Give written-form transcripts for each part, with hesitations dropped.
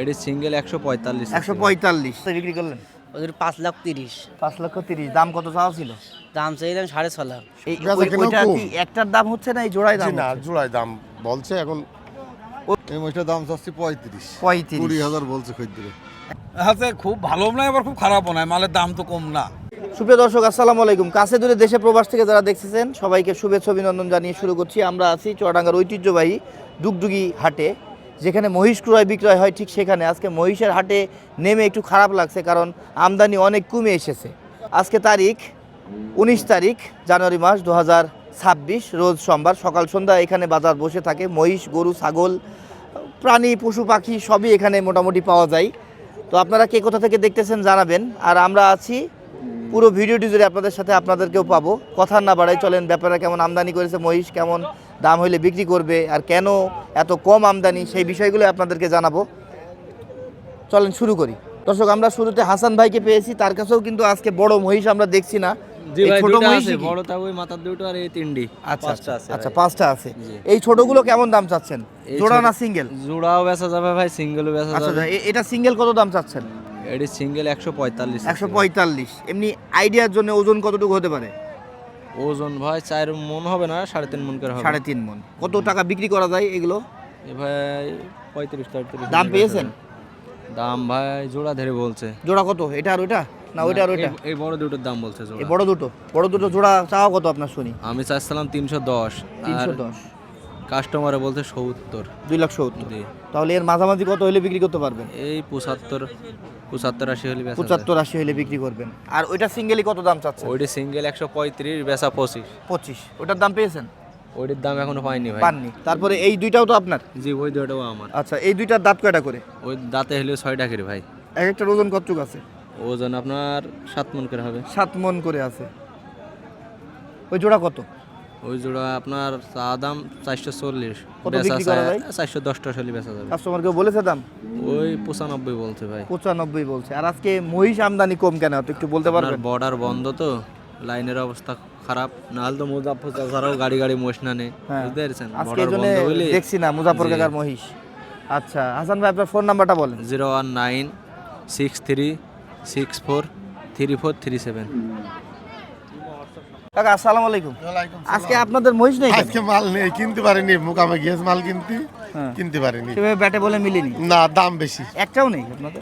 এটি সিঙ্গেল 145। 145 বিক্রি করলেন? ওদের 5,30,000। 5,30,000 দাম কত চাওয়া ছিল? দাম চাইলাম 6.5 লাখ। ওইটা কি একটার দাম হচ্ছে না এই জোড়ায় দাম? না, জোড়ায় দাম বলছে এখন। এই মহিষটার দাম চাচ্ছি 35। 20,000 বলছে খদ্দের। হাতে খুব ভালো নয় আবার খুব খারাপও নয়, মালের দাম তো কম না। সুপ্রিয় দর্শক, আসসালামু আলাইকুম। কাছে দূরে দেশে প্রবাস থেকে যারা দেখতেছেন সবাইকে শুভেচ্ছা অভিনন্দন জানিয়ে শুরু করছি। আমরা আছি চুয়াডাঙ্গার ঐতিহ্যবাহী ডুগডুগি হাটে, যেখানে মহিষ ক্রয় বিক্রয় হয়, ঠিক সেখানে আজকে মহিষের হাটে নেমে একটু খারাপ লাগছে, কারণ আমদানি অনেক কমে এসেছে। আজকে তারিখ 19 তারিখ জানুয়ারি মাস 2026, রোজ সোমবার। সকাল সন্ধ্যা এখানে বাজার বসে থাকে। মহিষ, গরু, ছাগল, প্রাণী, পশু পাখি সবই এখানে মোটামুটি পাওয়া যায়। তো আপনারা কে কোথা থেকে দেখতেছেন জানাবেন। আর আমরা আছি পুরো ভিডিওটি জুড়ে আপনাদের সাথে, আপনাদেরকেও পাবো। কথা না বাড়াই চলেন, ব্যাপারে কেমন আমদানি করেছে মহিষ, কেমন দাম হইলে বিক্রি করবে, আর কেন এত কম আমদানি, সেই বিষয়গুলো আপনাদেরকে জানাবো। চলেন শুরু করি। দর্শক, আমরা শুরুতে হাসান ভাইকে পেয়েছি, তার কাছেও কিন্তু আজকে বড় মহিষ আমরা দেখছি না। জি এই ভাই, ছোট দুইটা মহিষ আছে, কি? বড়টা ওই মাথার দুটো আর এই তিনটি। আচ্ছা পাঁচটা আছে আচ্ছা, ভাই। 5টা আছে। জি। এই ছোটগুলো কেমন দাম চাচ্ছেন? এই জোড়া ছোট- না সিঙ্গেল? জোড়াও বেচা যাবে ভাই, সিঙ্গেলও বেচা আচ্ছা, যাবে। এটা সিঙ্গেল কত দাম চাচ্ছেন? এটি সিঙ্গেল 145। 145। এমনি আইডিয়ার জন্য ওজন কতটুকু হতে পারে? ওজন ভাই 4 মন হবে না, 3.5 মন করে হবে। 3.5 মণ। কত টাকা বিক্রি করা যায় এগুলো? এ ভাই 35-33 দাম পেয়েছেন? দাম ভাই জোড়া ধরে বলছে। জোড়া কত? এটা আর ওইটা না ওইটা আর ওইটা? এই বড় দুটোর দাম বলছে এই জোড়া। বড় দুটো জোড়া চাওয়া কত আপনার শুনি? আমি চাইছিলাম 310। 310। কাস্টমারে বলছে 70। 2,70,000। জি। তাহলে এর মাঝামাঝি কত হলে বিক্রি করতে পারবেন? এই 75-80 হলে বেচা যায়। 75-80 হলে বিক্রি করবেন। আর ওইটা সিঙ্গেলি কত দাম চাচ্ছেন? ওইটি সিঙ্গেল 135, বেচা 25। 25। ওটার দাম পেয়েছেন? ওইটির দাম এখনো পাইনি ভাই। পাননি। তারপরে এই দুইটাও তো আপনার? জি, ওই দুটোও আমার। আচ্ছা, এই দুইটার দাঁত কয়টা করে? ওই দাঁতে হলে 6 টাকার ভাই। এক একটা ওজন কতটুকু আছে? ওজন আপনার 7 মন করে হবে। 7 মণ করে আছে। ওই জোড়া কত? ওই জোড়া আপনার চা দাম 440। কত বেচা বিক্রি করা যায়? 410 হলে বেচা যাবে। কাস্টমারকে বলেছে দাম? ওই 95 বলছে ভাই। 95 বলছে। আর আজকে মহিষ আমদানি কম কেন একটু বলতে পারবেন? বর্ডার বন্ধ তো, লাইনের অবস্থা খারাপ। নাহলে তো মুজাফর ছাড়াও গাড়ি গাড়ি মহিষ না নেই, হ্যাঁ। বুঝতে পারছেন? আজকে বর্ডার জন্য বন্ধ হইলে দেখছি না মুজাফর জি। কাকার মহিষ। আচ্ছা হাসান ভাই, আপনার ফোন নাম্বারটা বলেন। 01963643437। কাকা আসসালামু আলাইকুম। আজকে আপনাদের মহিষ নেই কেন? আজকে মাল নেই, কিনতে পারিনি। মুকামে গিয়েছে মাল হ্যাঁ। কিনতে পারিনি। সেভাবে ব্যাটে বলে মিলেনি? না, দাম বেশি। একটাও নেই আপনাদের?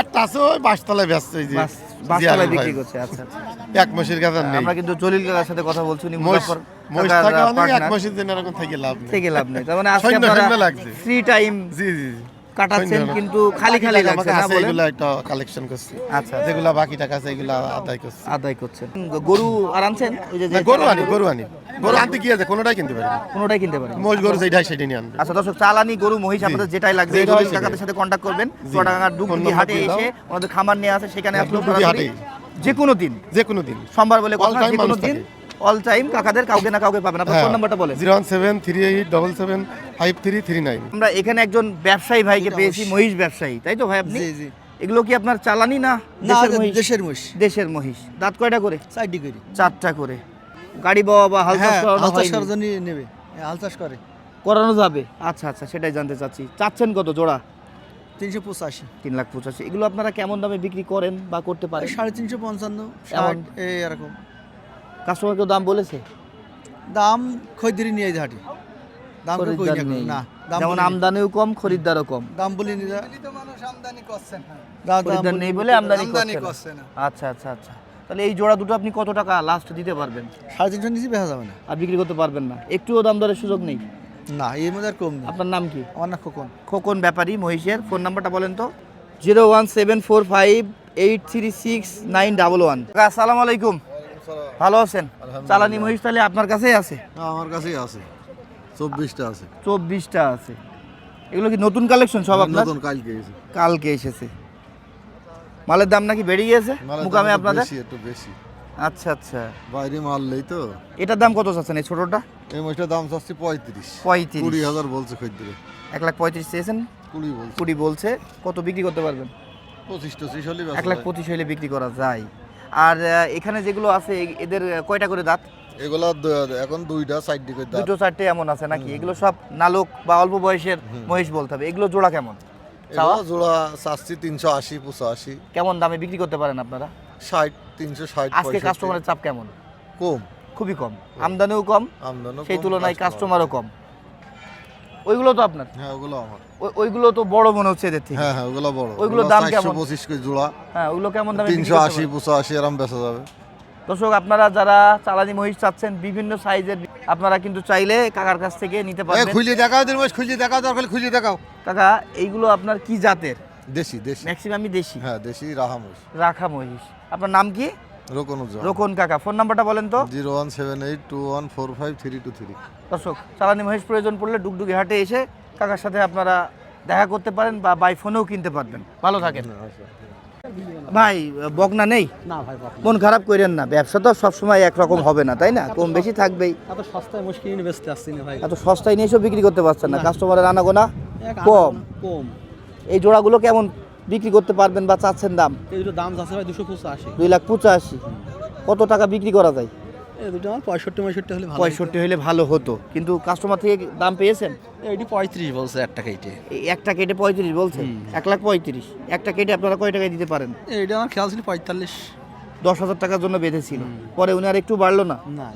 একটা আছে ওই বাসতলায় ব্যস্ত, এই যে বাসতলায় জিয়ারুল বিক্রি ভাই। করছে। আচ্ছা আচ্ছা। এক মাসের কাছে নেই। আমরা কিন্তু জলিল কাকার সাথে কথা বলছি, উনি মহিষ মুজাফর মহিষ কাকার থাকা অনেক, এক partner। মাসের জন্য এরকম থেকে লাভ নেই। থেকে লাভ নেই। তার মানে আজকে সৈন্য আপনারা সৈন্য লাগছে। ফ্রি টাইম জি জি জি। কাটাচ্ছেন, সৈন্য। কিন্তু খালি খালি বাকি টাকা লাগছে আমার না কাছে বলেন? এগুলা একটা কালেকশন করছি। আচ্ছা, যেগুলা বাকি টাকা আছে এগুলা আদায় করছি। আদায় করছেন। গরু আর আনছেন? ওই যে না, গরু আনি গরু আনতে কি আছে, কোনোটাই কিনতে পারি না। কোনোটাই কিনতে পারেন? মহিষ গরু যেটাই সেটাই নিয়ে আনবে। আচ্ছা দর্শক, চালানি গরু মহিষ আপনাদের যেটাই লাগবে যেটাই জলিল সেটাই। কাকাদের সাথে কন্ট্যাক্ট করবেন। জি। চুয়াডাঙ্গার ডুগডুগি ফোন হাটে নাম্বার এসে দিয়ে ওনাদের খামার নিয়ে আছে, সেখানে হ্যাঁ, আসলে ডুগডুগি সরাসরি হাটেই। যে কোনো দিন, যে কোনো দিন সোমবার বলে All কথা, time যে কোনো মানুষ দিন থাকে। অল টাইম কাকাদের কাউকে না কাউকে পাবেন। আপনার ফোন নাম্বারটা বলেন। 01738775339। আমরা এখানে একজন ব্যবসায়ী ভাইকে পেয়েছি, মহিষ ব্যবসায়ী, তাই তো ভাই আপনি? এগুলো কি আপনার চালানি না দেশের মহিষ? দেশের মহিষ। দেশের মহিষ। দাঁত কয়টা করে? 4 ডিগ্রি। 4টা করে। গাড়ি বাওয়া বা হাল চাষ করানো হাল চাষ হয়নি? করার জন্য নেবে। হাল চাষ করে করানো যাবে? আচ্ছা আচ্ছা, সেটাই জানতে চাচ্ছি। চাচ্ছেন কত জোড়া? 385, 3,85,000। এগুলো আপনারা কেমন দামে বিক্রি করেন বা করতে পারেন? 355, এমন? 60 এই এরকম কাস্টমারকে দাম বলেছে? দাম। খদ্দেরি নিয়ে যায় হাটে, দাম কই খরিদ্দার না নেই। না, দাম যেমন বলি নি। আমদানিও কম, খরিদ্দারও কম। দাম বলি নি যা। খরিদ্দার নেই বলে আমদানি আমদানি করছে করছে না। আচ্ছা আচ্ছা আচ্ছা। তাহলে এই জোড়া দুটো আপনি কত টাকা লাস্ট দিতে পারবেন? 350 নিচে বেচা যাবে না। আর বিক্রি করতে পারবেন না? একটুও দাম দরের সুযোগ নেই? না, এর মধ্যে আর কম নেই। আপনার নাম কি? আমার না খোকন। খোকন ব্যাপারী মহিষের। ফোন নাম্বারটা বলেন তো। 01745836911। আসসালামু আলাইকুম। ভালো আছেন? চালানি মহিষ তাহলে আপনার কাছেই আছে? আমার কাছেই আছে, 24টা আছে। 24টা আছে। এগুলো কি নতুন কালেকশন সব আপনার? নতুন কালকে এসেছে। কালকে এসেছে। মালের দাম নাকি বেড়ে গিয়েছে মুকামে আপনাদের? একটু বেশি। আচ্ছা আচ্ছা। বাইরে মাল নেই তো। এটার দাম কত চাচ্ছেন এই ছোটটা? এই মহিষটার দাম চাচ্ছি 35। 35। 20,000 বলছে খদ্দের। 1,35,000 চেয়েছেন? 20 বলছে। 20 বলছে। কত বিক্রি করতে পারবেন? 25-25 হলে 1,25,000 হলে বিক্রি করা যায়। আর এখানে যেগুলো আছে এদের কয়টা করে দাঁত? এগুলা এখন 2টা সাইড দিকে দাঁত। দুটো চারটে এমন আছে নাকি? এগুলো সব নালক বা অল্প বয়সের মহিষ বলতে হবে। এগুলো জোড়া কেমন? চাওয়া? এগুলো জোড়া চাচ্ছি 380 85 কেমন দামে বিক্রি করতে পারেন আপনারা? 60 360 আজকে 65 কাস্টমারের চাপ কেমন? কম, খুবই কম, আমদানিও কম, আমদানি সেই কম, তুলনায় customer। কাস্টমারও কম। ওইগুলো তো আপনার? হ্যাঁ ওগুলো আমার। ওইগুলো তো বড় মনে হচ্ছে এদের থেকে। হ্যাঁ হ্যাঁ ওগুলো বড়। ওইগুলোর দাম কেমন? 425 করে জোড়া, হ্যাঁ, ওইগুলো কেমন দামে বিক্রি করতে 380 পারেন? 85 এরকম বেচা যাবে। দর্শক, আপনারা যারা চালানি মহিষ চাচ্ছেন বিভিন্ন সাইজের, আপনারা কিন্তু চাইলে কাকার কাছ থেকে নিতে এই পারবেন। খুলে দেখাও দিন মাস, খুলে দেখাও, দরকার হলে খুলে দেখাও। কাকা, এইগুলো আপনার কি জাতের? দেশি দেশি, ম্যাক্সিমামই দেশি। হ্যাঁ দেশি রাহা মোষ। রাখা মহিষ। আপনার নাম কি? রোকনুজ্জামান। রোকন কাকা। ফোন নাম্বারটা বলেন তো। 01782145323। দর্শক, চালানি মহিষ প্রয়োজন পড়লে ডুগডুগি হাটে এসে কাকার সাথে আপনারা দেখা করতে পারেন বা বাই ফোনেও কিনতে পারবেন। ভালো থাকেন ভাই। বকনা নেই? না ভাই, মন খারাপ করেন না, ব্যবসা তো সবসময় একরকম হবে না, তাই না? কম বেশি থাকবেই। এত সস্তায় মুশকিল নিয়ে বেচতে আসছি না ভাই। এত সস্তায় নিয়ে এসেও বিক্রি করতে পারছেন না, না। কাস্টমারের আনাগোনা এক কম। কম। এই জোড়াগুলো কেমন বিক্রি করতে পারবেন বা চাচ্ছেন দাম? এই দুটো দাম আছে ভাই 285। 2,85,000। কত টাকা বিক্রি করা যায়? এই দুটো আমার 65 হলে ভালো। 65 হলে ভালো হতো, কিন্তু কাস্টমার থেকে দাম পেয়েছেন? এটি 35 বলছে একটা কেটে। এই একটা কেটে 35 বলছে। 1,35,000 একটা কেটে আপনারা কয় টাকায় দিতে পারেন? এইটা আমার খেয়াল ছিল 45। 10,000 টাকার জন্য বেঁধেছিল, পরে উনি আর একটু বাড়লো না? না,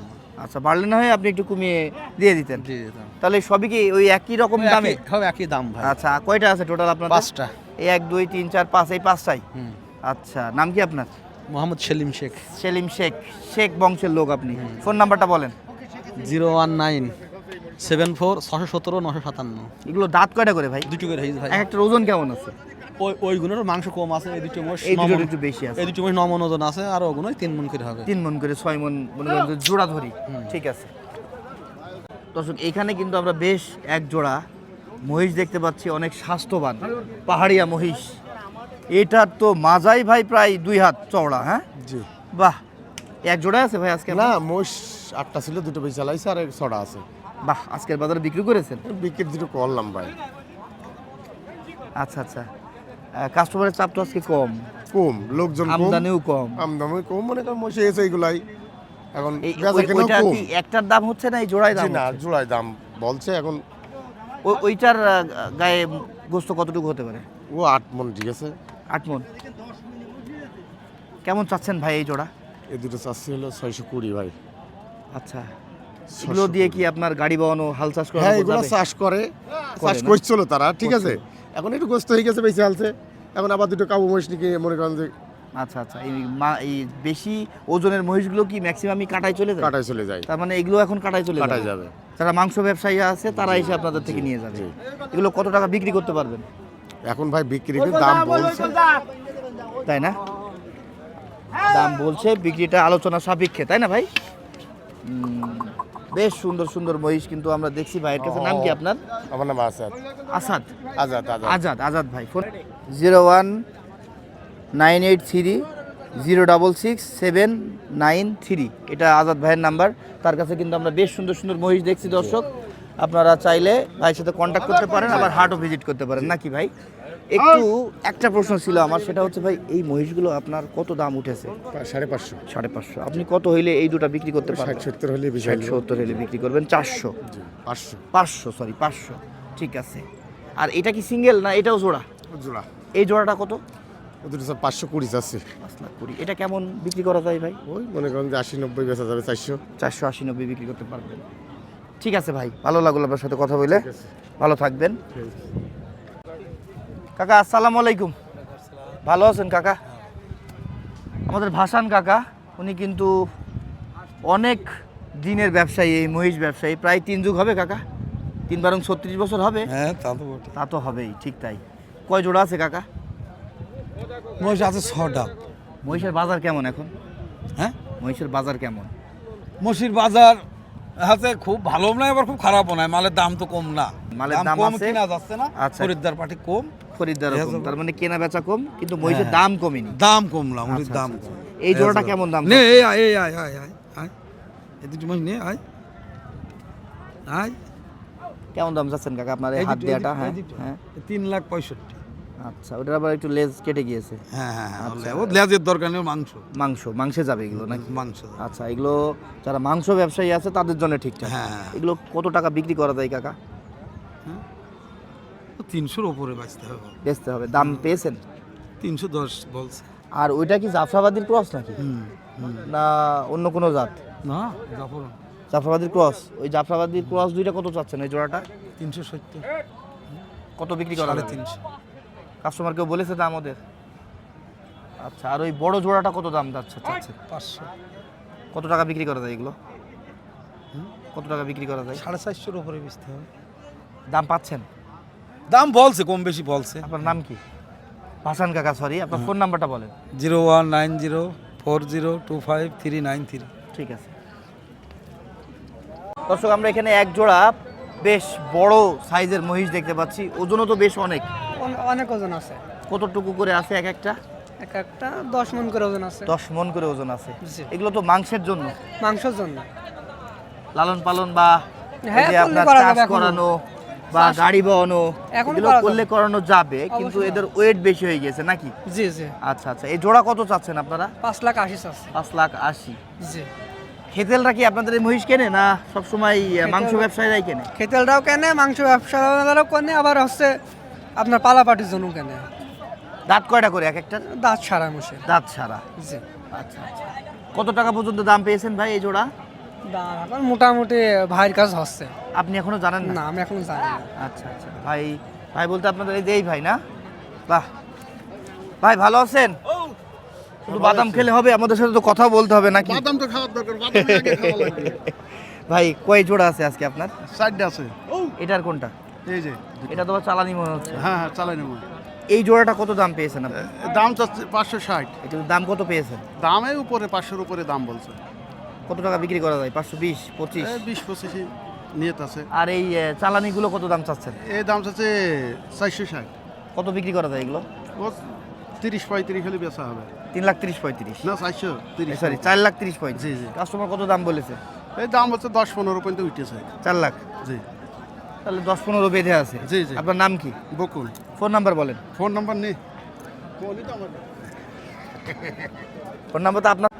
আচ্ছা, বাড়লে না হয় আপনি একটু কমিয়ে দিয়ে দিতেন। দিয়ে দিতাম। তাহলে সবই কি ওই একই রকম দামে? হবে একই দাম ভাই। আচ্ছা, কয়টা আছে টোটাল আপনার? 5টা। এই 1 2 3 4 5, এই 5টাই। হুম। আচ্ছা, নাম কি আপনার? মোহাম্মদ সেলিম শেখ। সেলিম শেখ। শেখ বংশের লোক আপনি। ফোন নাম্বারটা বলেন। 01974 617 957। এগুলো দাঁত কয়টা করে ভাই? দুটো করে হয়েছে ভাই। এক একটা ওজন কেমন আছে? ওইগুলোর মাংস কম আছে, এই দুটো মোষ এই দুটোর 9 একটু বেশি আছে। এই দুটো মোষ 9 মণ ওজন আছে, আর ওগুলো 3 মণ করে হবে। 3 মণ করে 6 মণ মনে করেন যে জোড়া ধরি। ঠিক আছে দর্শক, এখানে কিন্তু আমরা বেশ এক জোড়া মহিষ দেখতে পাচ্ছি, অনেক স্বাস্থ্যবান পাহাড়িয়া মহিষ। এটার তো মাজাই ভাই প্রায় 2 হাত চওড়া। হ্যাঁ জি। বাহ, এক জোড়া আছে ভাই আজকে? না মোষ 8টা ছিল, দুটো বেশি চালাইছে আর 6টা আছে। বাহ, আজকের বাজারে বিক্রি করেছেন? বিক্রির দুটো করলাম ভাই। আচ্ছা আচ্ছা, কাস্টমারের চাপ তো আজকে কম, কম, লোকজন কম, আমদানিও কম। আমদানি কম, মনে করেন মোষে এসে এগুলাই এখন বেচা কেনা ওইটা কম। কি একটার দাম হচ্ছে না এই জোড়ায় দাম জি না, হচ্ছে? জোড়ায় দাম বলছে এখন। ওইটার গায়ে গোস্ত কতটুকু হতে পারে? ও 8 মণ, ঠিক আছে। 8 মণ। কেমন চাচ্ছেন ভাই এই জোড়া? এই দুটো চাচ্ছি হলো 620 ভাই। আচ্ছা, এগুলো দিয়ে কি আপনার গাড়ি বানানো, হাল চাষ করা? হ্যাঁ এগুলো চাষ করে, চাষ না? করছিল তারা, ঠিক আছে। এখন একটু গোস্ত হয়ে গেছে, বেশি হালছে। এখন আবার দুটো কাবু মহিষ নিয়ে মনে করেন যে আচ্ছা আচ্ছা, এই বেশি ওজনের মহিষগুলো কি ম্যাক্সিমামই কাটায় চলে যায়? কাটায় চলে যায়, তার মানে এগুলো এখন কাটায় চলে কাটায় যাবে। যারা মাংস ব্যবসায়ী আছে তারা এসে আপনাদের থেকে নিয়ে যাবে। জি। এগুলো কত টাকা বিক্রি করতে পারবেন? এখন ভাই বিক্রি দাম বলছে, তাই না? দাম বলছে, বিক্রিটা আলোচনা সাপেক্ষে, তাই না ভাই? বেশ সুন্দর সুন্দর মহিষ কিন্তু আমরা দেখছি ভাইয়ের কাছে। নাম কি আপনার? আমার নাম আসাদ। আসাদ। আজাদ আজাদ। আজাদ। আজাদ ভাই। ফোন 01983 066 793। এটা আজাদ ভাইয়ের নাম্বার। তার কাছে কিন্তু আমরা বেশ সুন্দর সুন্দর মহিষ দেখছি দর্শক। আপনারা চাইলে ভাইয়ের সাথে কন্ট্যাক্ট করতে পারেন, আবার হাটও ভিজিট করতে পারেন, নাকি ভাই? একটু একটা প্রশ্ন ছিল আমার, সেটা হচ্ছে ভাই, এই মহিষগুলো আপনার কত দাম উঠেছে? 550। 550। আপনি কত হইলে এই দুটো বিক্রি করতে পারবেন? 60-70 হলে বেশি। 60-70 হলে বিক্রি করবেন। 400 500 সরি 500। ঠিক আছে। আর এটা কি সিঙ্গেল না এটাও জোড়া? জোড়া। এই জোড়াটা কত? ও দুটো 520 আছে। 5,20,000। এটা কেমন বিক্রি করা যায় ভাই? ওই মনে করেন যে 80-90 বেচা যাবে। 480-90 বিক্রি করতে পারবেন। ঠিক আছে ভাই, ভালো লাগলো আপনার সাথে কথা বলে। ভালো থাকবেন কাকা। আসসালামু আলাইকুম। ভালো আছেন কাকা? আমাদের ভাসান কাকা, উনি কিন্তু অনেক দিনের ব্যবসায়ী, এই মহিষ ব্যবসায়ী। প্রায় 3 যুগ হবে কাকা? 3 36 বছর হবে? হ্যাঁ তা তো বটে। তা তো হবেই, ঠিক তাই। কয় জোড়া আছে কাকা? মহিষ আছে 6টা। মহিষের বাজার কেমন এখন? হ্যাঁ, মহিষের বাজার কেমন? মহিষের বাজার হাতে খুব ভালো নয়, আবার খুব খারাপও নয়। মালের দাম তো কম না, মালের দাম কম আছে। কিনা যাচ্ছে না। আচ্ছা। খরিদ্দার পাটি কম, খরিদ্দার এই কম, হাজার- তার মানে কেনা বেচা কম, কিন্তু মহিষের হ্যাঁ। দাম কমেনি। দাম কম না, মহিষের আচ্ছা, দাম আচ্ছা, কম। এই জোড়াটা কেমন দাম? নে এই আয় এই আয় আয় আয় আয়, এই দুটো মহিষ নে আয় আয়। কেমন দাম চাচ্ছেন কাকা আপনার এই এই হাত দুটো, দেওয়াটা? এই হ্যাঁ দুটো। হ্যাঁ। 3,65,000। আচ্ছা, ওটার আবার একটু লেজ কেটে গিয়েছে। হ্যাঁ হ্যাঁ হ্যাঁ, আচ্ছা। ও লেজের দরকার নেই, মাংসে যাবে এগুলো নাকি? মাংস। আচ্ছা, এগুলো যারা মাংস ব্যবসায়ী আছে তাদের জন্য ঠিকঠাক। হ্যাঁ। এগুলো কত টাকা বিক্রি করা যায় কাকা? 300-র উপরে বাঁচতে হবে। বেচতে হবে, দাম পেয়েছেন? 310 বলছে। আর ওইটা কি জাফরাবাদীর ক্রস নাকি, না অন্য কোনো জাত? না, জাফরান জাফরাবাদীর ক্রস। ওই জাফরাবাদীর ক্রস দুইটা কত চাচ্ছেন ওই জোড়াটা? 370, কত বিক্রি করা যাবে? 350। কাস্টমার কেউ বলেছে দাম ওদের? আচ্ছা, আর ওই বড় জোড়াটা কত দাম চাচ্ছেন? 500, কত টাকা বিক্রি করা যায় এগুলো? কত টাকা বিক্রি করা যায়? 450-র উপরে বেচতে হবে। দাম পাচ্ছেন? দাম বলছে, কম বেশি বলছে। আপনার নাম কি? ভাসান কাকা, সরি, আপনার ফোন নাম্বারটা বলেন। 019040253993। ঠিক আছে দর্শক, আমরা এখানে এক জোড়া বেশ বড় সাইজের মহিষ দেখতে পাচ্ছি। ওজনও তো বেশ অনেক। অনেক ওজন আছে, কতটুকু করে আছে এক একটা? এক একটা 10 মণ করে ওজন আছে। 10 মণ করে ওজন আছে। জি। এগুলো তো মাংসের জন্য, মাংসের জন্য। লালন পালন বা হ্যাঁ, এই যে করলে আপনার করা চাষ যাবে এখনো। করানো বা গাড়ি বহনো, এখনো এগুলো করা করলে যাবে। করানো যাবে, কিন্তু অবশ্যই। এদের ওয়েট বেশি হয়ে গেছে নাকি? জি জি। আচ্ছা আচ্ছা, এই জোড়া কত চাচ্ছেন আপনারা? 5,80,000 আছে। 5,80,000। জি। খেতেলরা কি আপনাদের এই মহিষ কেনে, না সবসময় মাংস ব্যবসায়ীরাই কেনে? খেতেলরাও কেনে, মাংস ব্যবসাদারও কেনে, আবার হচ্ছে আপনার পালাপাটির জন্য কেনে। দাঁত কয়টা করে এক একটা? দাঁত সারা মশে। দাঁত ছাড়া। জি। আচ্ছা আচ্ছা, কত টাকা পর্যন্ত দাম পেয়েছেন ভাই এই জোড়া? দাম এখন মোটামুটি ভাইয়ের কাজ হচ্ছে। আপনি এখনো জানেন না, না? আমি এখন জানি না। আচ্ছা আচ্ছা, ভাই ভাই বলতে আপনাদের এই যে এই ভাই না? বাহ, ভাই ভালো আছেন? শুধু বাদাম খেলে হবে, আমাদের সাথে তো কথা বলতে হবে নাকি? বাদাম তো খাওয়ার দরকার, বাদাম আগে খাওয়া লাগবে। ভাই কয় জোড়া আছে আজকে আপনার? 60টা আছে। এটার কোনটা? এই যে, এটা তো আবার চালানি মনে হচ্ছে। হ্যাঁ হ্যাঁ, চালাই নেব। এই জোড়াটা কত দাম পেয়েছেন আপনি? দাম চাচ্ছে 560। এটা দাম কত পেয়েছেন? দামের উপরে 500-র উপরে দাম বলছে। কত টাকা বিক্রি করা যায়? 520, 25? 20-25 নিয়ত আছে। আর এই চালানিগুলো কত দাম চাচ্ছেন? এই দাম চাচ্ছে 460। কত বিক্রি করা যায় এগুলো? ও 30-35 হলে বেচা হবে। 3,30,35,000? না, 430। সরি, 4,30,35,000। জি, জি। কাস্টমার কত দাম বলেছে? এই দাম হচ্ছে 10-15 পর্যন্ত উঠেছে। 4 লাখ? জি তাহলে 10-15 বেঁধে আছে। জি জি। আপনার নাম কি? বকুল। ফোন নাম্বার বলেন। ফোন নাম্বার নেই। ফোন নাম্বার তো আপনার।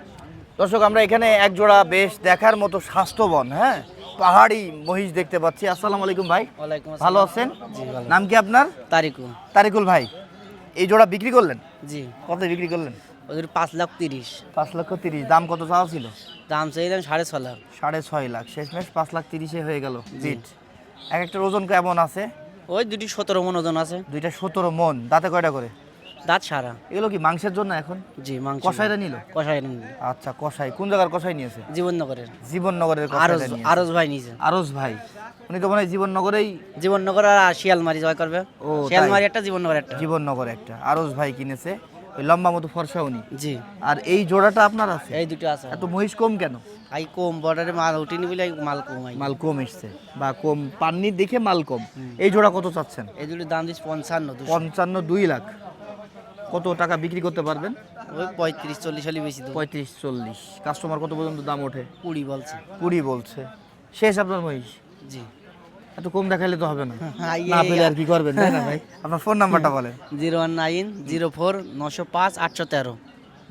দর্শক, আমরা এখানে এক জোড়া বেশ দেখার মতো স্বাস্থ্যবান, হ্যাঁ, পাহাড়ি মহিষ দেখতে পাচ্ছি। আসসালামু আলাইকুম ভাই, ওয়ালাইকুম আসসালাম। ভালো আছেন? জি ভালো। নাম কি আপনার? তারিকুল। তারিকুল ভাই, এই জোড়া বিক্রি করলেন? জি। কত বিক্রি করলেন? ওদের 5,30,000। 5,30,000। দাম কত চাওয়া ছিল? দাম চাইলাম 6.5 লাখ। 6.5 লাখ, শেষমেশ 5,30,000 হয়ে গেল। বিট এক একটা ওজন কেমন আছে? ওই দুটি 17 মণ ওজন আছে। দুইটা 17 মণ। দাঁতে কয়টা করে? দাঁত সারা। এগুলো কি মাংসের জন্য এখন? জি, মাংস। কষাইরা নিল? কষাই আচ্ছা, কষাই কোন জায়গার কষাই নিয়েছে? জীবননগরের। জীবননগরের আরজ কষাইটা নিয়েছে। আরজ ভাই নিছে। আরজ ভাই, উনি তো মনে হয় জীবননগরেই। জীবননগর আর শিয়ালমারি জয় করবে। ও, তাই? শিয়ালমারি একটা, জীবননগর একটা। জীবননগর একটা। আরজ ভাই কিনেছে, ওই লম্বা মতো ফর্সা উনি। জি। আর এই জোড়াটা আপনার আছে? এই দুটো আছে। এত মহিষ কম কেন? আই কম বর্ডারে মাল উঠিনি বলে মাল কম আই। মাল কম এসছে, বা কম পাননি দেখে মাল কম। এই জোড়া কত চাচ্ছেন? এই দুটোর দাম দিস 55,200। 55, 2 লাখ। কত টাকা বিক্রি করতে পারবেন? ওই 35-40 হলে বেশি দেবো। 35-40। কাস্টমার কত পর্যন্ত দাম ওঠে? 20 বলছে। 20 বলছে। শেষ আপনার মহিষ? জি। এত কম দেখাইলে তো হবে না। হ্যাঁ, না পেলে আর কি করবেন, তাই না ভাই? আপনার ফোন নাম্বারটা বলেন। 01904-905-813।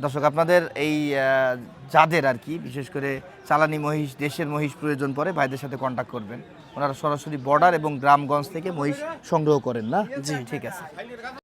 দর্শক, আপনাদের এই যাদের আর কি বিশেষ করে চালানি মহিষ, দেশের মহিষ প্রয়োজন পড়ে, ভাইদের সাথে কন্ট্যাক্ট করবেন। ওনারা সরাসরি বর্ডার এবং গ্রামগঞ্জ থেকে মহিষ সংগ্রহ করেন না? জি, ঠিক আছে।